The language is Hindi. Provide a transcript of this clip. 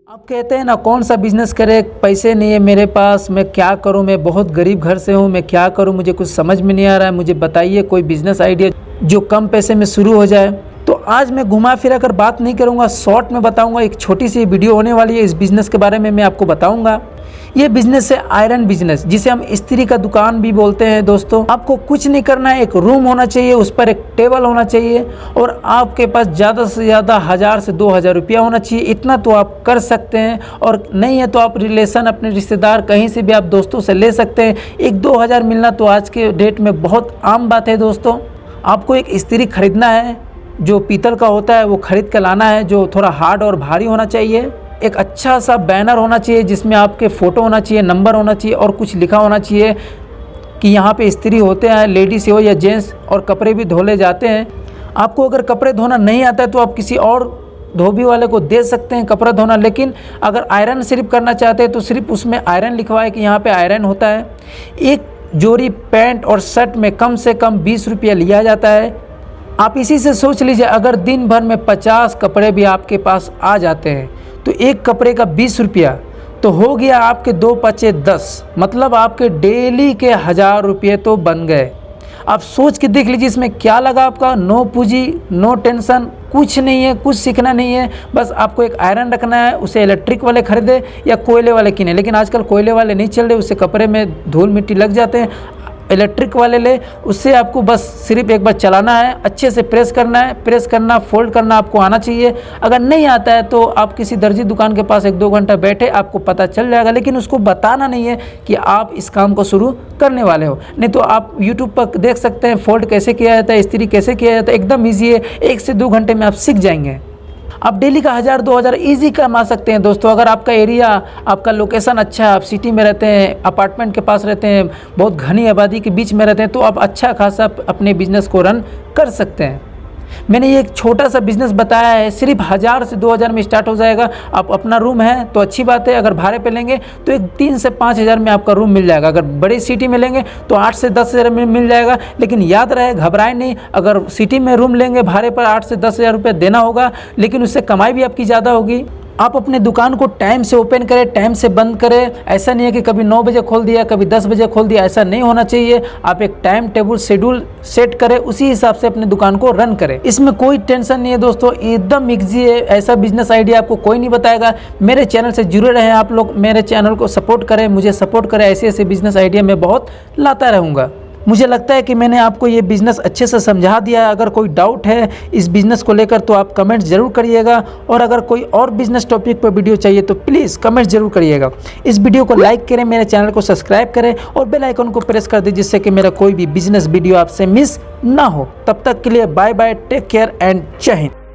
आप कहते हैं ना कौन सा बिज़नेस करें, पैसे नहीं है मेरे पास, मैं क्या करूं, मैं बहुत गरीब घर से हूं, मैं क्या करूं, मुझे कुछ समझ में नहीं आ रहा है, मुझे बताइए कोई बिज़नेस आइडिया जो कम पैसे में शुरू हो जाए। तो आज मैं घुमा फिरा कर बात नहीं करूंगा, शॉर्ट में बताऊंगा। एक छोटी सी वीडियो होने वाली है, इस बिज़नेस के बारे में मैं आपको बताऊंगा। ये बिज़नेस है आयरन बिजनेस, जिसे हम इस्त्री का दुकान भी बोलते हैं। दोस्तों, आपको कुछ नहीं करना है, एक रूम होना चाहिए, उस पर एक टेबल होना चाहिए और आपके पास ज़्यादा से ज़्यादा 1000 से 2000 रुपया होना चाहिए। इतना तो आप कर सकते हैं, और नहीं है तो आप रिलेशन, अपने रिश्तेदार, कहीं से भी आप दोस्तों से ले सकते हैं। 1-2 हज़ार मिलना तो आज के डेट में बहुत आम बात है। दोस्तों, आपको एक इस्त्री खरीदना है, जो पीतल का होता है वो खरीद के लाना है, जो थोड़ा हार्ड और भारी होना चाहिए। एक अच्छा सा बैनर होना चाहिए जिसमें आपके फ़ोटो होना चाहिए, नंबर होना चाहिए और कुछ लिखा होना चाहिए कि यहाँ पे इस्त्री होते हैं, लेडीज़ हो या जेंट्स, और कपड़े भी धोले जाते हैं। आपको अगर कपड़े धोना नहीं आता है तो आप किसी और धोबी वाले को दे सकते हैं कपड़ा धोना, लेकिन अगर आयरन सिर्फ करना चाहते हैं तो सिर्फ उसमें आयरन लिखवाए कि यहाँ पर आयरन होता है। एक जोड़ी पैंट और शर्ट में कम से कम 20 रुपया लिया जाता है। आप इसी से सोच लीजिए, अगर दिन भर में 50 कपड़े भी आपके पास आ जाते हैं तो एक कपड़े का 20 रुपया तो हो गया आपके 2×5=10, मतलब आपके डेली के 1000 रुपये तो बन गए। आप सोच के देख लीजिए इसमें क्या लगा आपका। नो पूंजी, नो टेंशन, कुछ नहीं है, कुछ सीखना नहीं है। बस आपको एक आयरन रखना है, उसे इलेक्ट्रिक वाले खरीदे या कोयले वाले किने, लेकिन आजकल कोयले वाले नहीं चल रहे, उससे कपड़े में धूल मिट्टी लग जाते हैं। इलेक्ट्रिक वाले ले, उससे आपको बस सिर्फ एक बार चलाना है, अच्छे से प्रेस करना है। प्रेस करना, फोल्ड करना आपको आना चाहिए। अगर नहीं आता है तो आप किसी दर्जी दुकान के पास 1-2 घंटा बैठे, आपको पता चल जाएगा, लेकिन उसको बताना नहीं है कि आप इस काम को शुरू करने वाले हो। नहीं तो आप यूट्यूब पर देख सकते हैं फोल्ड कैसे किया जाता है, इस्त्री कैसे किया जाता है, एकदम ईजी है। 1 से 2 घंटे में आप सीख जाएंगे। आप डेली का 1000-2000 ईजी कमा सकते हैं। दोस्तों, अगर आपका एरिया, आपका लोकेशन अच्छा है, आप सिटी में रहते हैं, अपार्टमेंट के पास रहते हैं, बहुत घनी आबादी के बीच में रहते हैं, तो आप अच्छा खासा अपने बिजनेस को रन कर सकते हैं। मैंने ये एक छोटा सा बिज़नेस बताया है, सिर्फ 1000 से 2000 में स्टार्ट हो जाएगा। आप अपना रूम है तो अच्छी बात है, अगर भाड़े पे लेंगे तो एक 3 से 5 हज़ार में आपका रूम मिल जाएगा। अगर बड़ी सिटी में लेंगे तो 8 से 10 हज़ार में मिल जाएगा। लेकिन याद रहे, घबराए नहीं, अगर सिटी में रूम लेंगे भाड़े पर 8 से 10 हज़ार रुपये देना होगा, लेकिन उससे कमाई भी आपकी ज़्यादा होगी। आप अपने दुकान को टाइम से ओपन करें, टाइम से बंद करें। ऐसा नहीं है कि कभी 9 बजे खोल दिया, कभी 10 बजे खोल दिया, ऐसा नहीं होना चाहिए। आप एक टाइम टेबल शेड्यूल सेट करें, उसी हिसाब से अपने दुकान को रन करें। इसमें कोई टेंशन नहीं है दोस्तों, एकदम इजी है। ऐसा बिजनेस आइडिया आपको कोई नहीं बताएगा। मेरे चैनल से जुड़े रहें, आप लोग मेरे चैनल को सपोर्ट करें, मुझे सपोर्ट करें। ऐसे ऐसे बिजनेस आइडिया मैं बहुत लाता रहूँगा। मुझे लगता है कि मैंने आपको ये बिज़नेस अच्छे से समझा दिया है। अगर कोई डाउट है इस बिज़नेस को लेकर तो आप कमेंट ज़रूर करिएगा, और अगर कोई और बिज़नेस टॉपिक पर वीडियो चाहिए तो प्लीज़ कमेंट ज़रूर करिएगा। इस वीडियो को लाइक करें, मेरे चैनल को सब्सक्राइब करें और बेल आइकन को प्रेस कर दें, जिससे कि मेरा कोई भी बिज़नेस वीडियो आपसे मिस ना हो। तब तक के लिए bye bye, take care and Jai Hind.